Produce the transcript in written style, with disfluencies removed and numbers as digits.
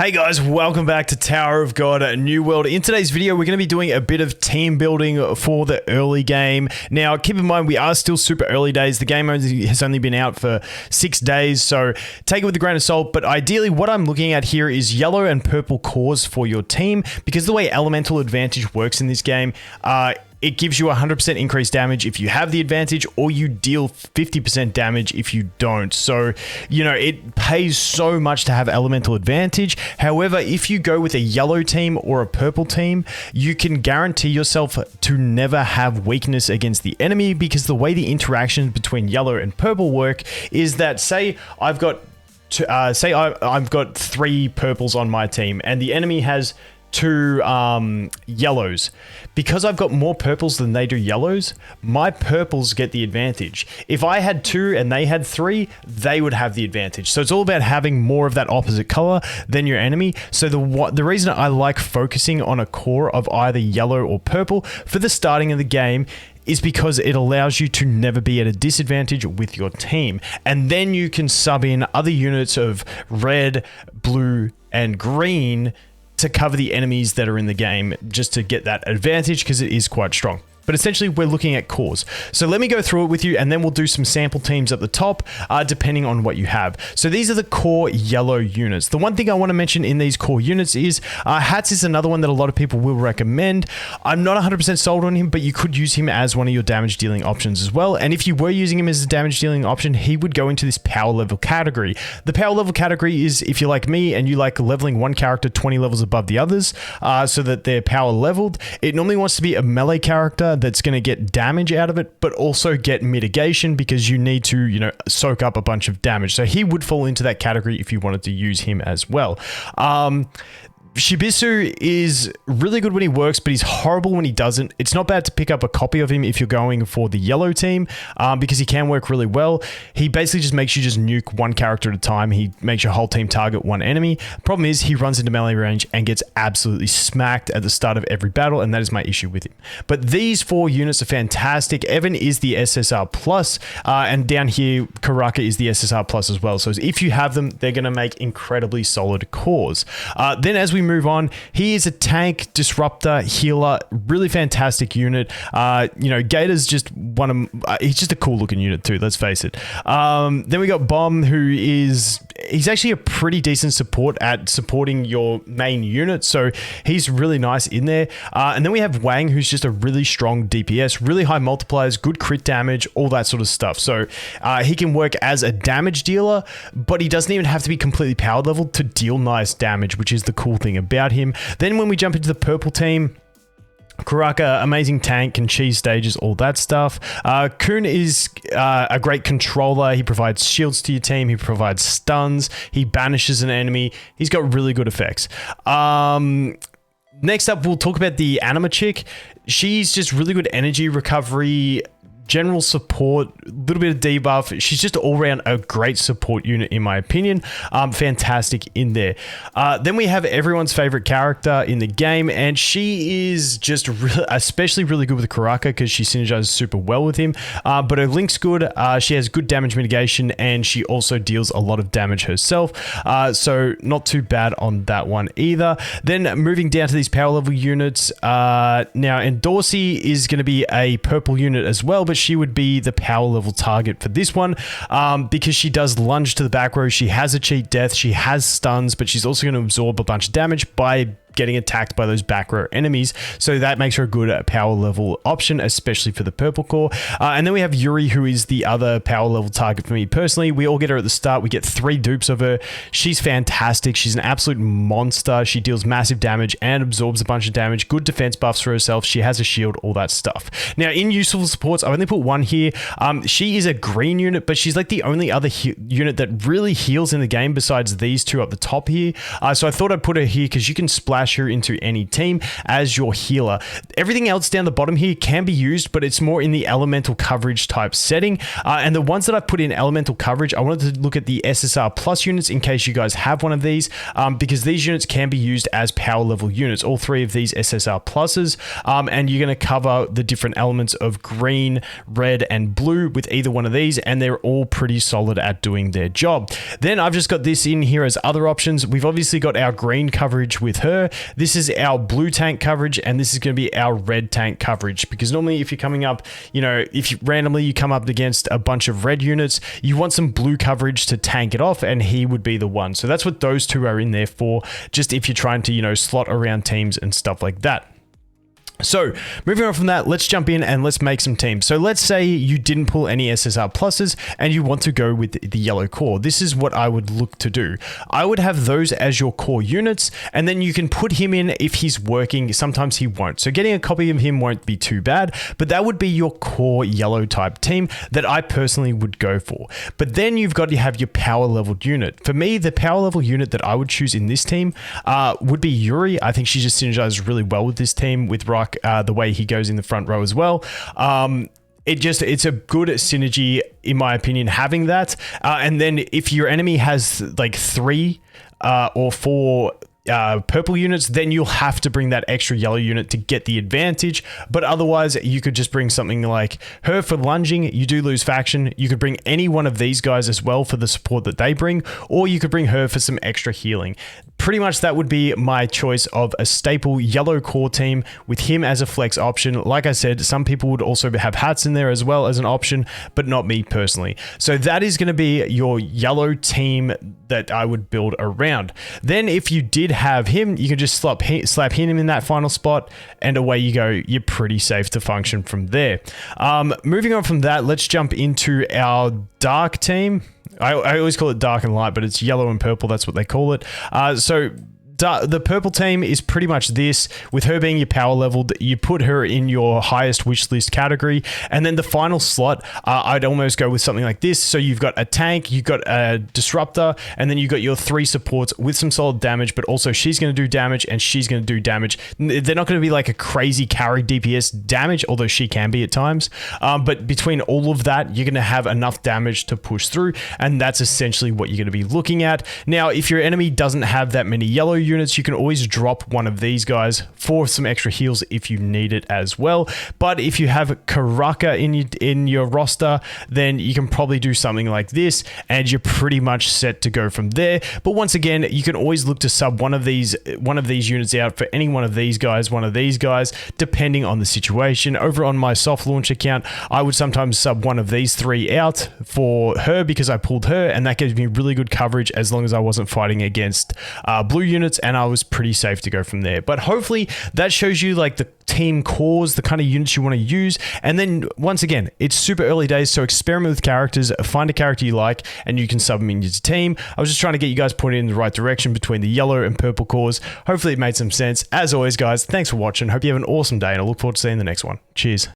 Hey guys, welcome back to Tower of God New World. In today's video, we're going to be doing a bit of team building for the early game. Now, keep in mind, we are still super early days. The game has only been out for 6 days, so take it with a grain of salt. But ideally, what I'm looking at here is yellow and purple cores for your team, because the way Elemental Advantage works in this game, it gives you 100% increased damage if you have the advantage, or you deal 50% damage if you don't. So, you know, it pays so much to have elemental advantage. However, if you go with a yellow team or a purple team, you can guarantee yourself to never have weakness against the enemy, because the way the interactions between yellow and purple work is that, say I've got 3 purples on my team and the enemy has 2 yellows. Because I've got more purples than they do yellows, my purples get the advantage. If I had 2 and they had 3, they would have the advantage. So it's all about having more of that opposite color than your enemy. So the reason I like focusing on a core of either yellow or purple for the starting of the game is because it allows you to never be at a disadvantage with your team. And then you can sub in other units of red, blue, and green to cover the enemies that are in the game, just to get that advantage, because it is quite strong. But essentially, we're looking at cores. So let me go through it with you, and then we'll do some sample teams at the top, depending on what you have. So these are the core yellow units. The one thing I want to mention in these core units is Hats is another one that a lot of people will recommend. I'm not 100% sold on him, but you could use him as one of your damage dealing options as well. And if you were using him as a damage dealing option, he would go into this power level category. The power level category is if you're like me and you like leveling one character 20 levels above the others, so that they're power leveled. It normally wants to be a melee character that's going to get damage out of it, but also get mitigation, because you need to, you know, soak up a bunch of damage. So he would fall into that category if you wanted to use him as well. Shibisu is really good when he works, but he's horrible when he doesn't. It's not bad to pick up a copy of him if you're going for the yellow team, because he can work really well. He basically just makes you just nuke one character at a time. He makes your whole team target one enemy. Problem is, he runs into melee range and gets absolutely smacked at the start of every battle, and that is my issue with him. But these 4 units are fantastic. Evan is the SSR plus, and down here, Karaka is the SSR plus as well. So if you have them, they're going to make incredibly solid cores. Then as we move on, he is a tank, disruptor, healer, really fantastic unit. You know, Gator's just he's just a cool looking unit too, let's face it. Then we got Bomb, he's actually a pretty decent support at supporting your main unit, so he's really nice in there. And then we have Wang, who's just a really strong DPS, really high multipliers, good crit damage, all that sort of stuff. So he can work as a damage dealer, but he doesn't even have to be completely power leveled to deal nice damage, which is the cool thing about him. Then when we jump into the purple team, Karaka, amazing tank, can cheese stages, all that stuff. Kun is a great controller. He provides shields to your team. He provides stuns. He banishes an enemy. He's got really good effects. Next up, we'll talk about the Anima chick. She's just really good energy recovery, general support, a little bit of debuff. She's just all around a great support unit, in my opinion. Fantastic in there. Then we have everyone's favorite character in the game, and she is just especially really good with Karaka, because she synergizes super well with him. But her link's good. She has good damage mitigation, and she also deals a lot of damage herself. So not too bad on that one either. Then moving down to these power level units. Now, Endorsi is going to be a purple unit as well, but she would be the power level target for this one, because she does lunge to the back row. She has a cheat death. She has stuns, but she's also going to absorb a bunch of damage by getting attacked by those back row enemies. So that makes her a good power level option, especially for the purple core. And then we have Yuri, who is the other power level target for me personally. We all get her at the start. We get 3 dupes of her. She's fantastic. She's an absolute monster. She deals massive damage and absorbs a bunch of damage. Good defense buffs for herself. She has a shield, all that stuff. Now, in useful supports, I've only put 1 here. She is a green unit, but she's like the only other unit that really heals in the game besides these 2 up the top here. So I thought I'd put her here because you can splash splash her into any team as your healer. Everything else down the bottom here can be used, but it's more in the elemental coverage type setting. And the ones that I've put in elemental coverage, I wanted to look at the SSR plus units in case you guys have one of these, because these units can be used as power level units, all three of these SSR pluses, and you're going to cover the different elements of green, red, and blue with either one of these, and they're all pretty solid at doing their job. Then I've just got this in here as other options. We've obviously got our green coverage with her. This is our blue tank coverage, and this is going to be our red tank coverage, because normally if you're coming up, you know, if you randomly you come up against a bunch of red units, you want some blue coverage to tank it off, and he would be the one. So that's what those two are in there for, just if you're trying to, you know, slot around teams and stuff like that. So moving on from that, let's jump in and let's make some teams. So let's say you didn't pull any SSR pluses and you want to go with the yellow core. This is what I would look to do. I would have those as your core units, and then you can put him in if he's working. Sometimes he won't. So getting a copy of him won't be too bad, but that would be your core yellow type team that I personally would go for. But then you've got to have your power leveled unit. For me, the power level unit that I would choose in this team would be Yuri. I think she just synergizes really well with this team, with Rock. The way he goes in the front row as well. It's a good synergy, in my opinion, having that. And then if your enemy has like 3 or 4 purple units, then you'll have to bring that extra yellow unit to get the advantage. But otherwise, you could just bring something like her for lunging. You do lose faction. You could bring any one of these guys as well for the support that they bring, or you could bring her for some extra healing. Pretty much that would be my choice of a staple yellow core team with him as a flex option. Like I said, some people would also have hats in there as well as an option, but not me personally. So that is going to be your yellow team that I would build around. Then if you did have him, you can just slap him in that final spot and away you go. You're pretty safe to function from there. Moving on from that, let's jump into our dark team. I always call it dark and light, but it's yellow and purple. That's what they call it. So the purple team is pretty much this. With her being your power leveled, you put her in your highest wish list category. And then the final slot, I'd almost go with something like this. So you've got a tank, you've got a disruptor, and then you've got your 3 supports with some solid damage, but also she's going to do damage and she's going to do damage. They're not going to be like a crazy carry DPS damage, although she can be at times. But between all of that, you're going to have enough damage to push through. And that's essentially what you're going to be looking at. Now, if your enemy doesn't have that many yellow units, you can always drop one of these guys for some extra heals if you need it as well. But if you have Karaka in your roster, then you can probably do something like this and you're pretty much set to go from there. But once again, you can always look to sub one of these units out for any one of these guys, depending on the situation. Over on my soft launch account, I would sometimes sub one of these 3 out for her because I pulled her, and that gives me really good coverage as long as I wasn't fighting against blue units, and I was pretty safe to go from there. But hopefully that shows you like the team cores, the kind of units you want to use. And then once again, it's super early days, so experiment with characters, find a character you like, and you can sub them in your team. I was just trying to get you guys pointed in the right direction between the yellow and purple cores. Hopefully it made some sense. As always, guys, thanks for watching. Hope you have an awesome day, and I look forward to seeing the next one. Cheers.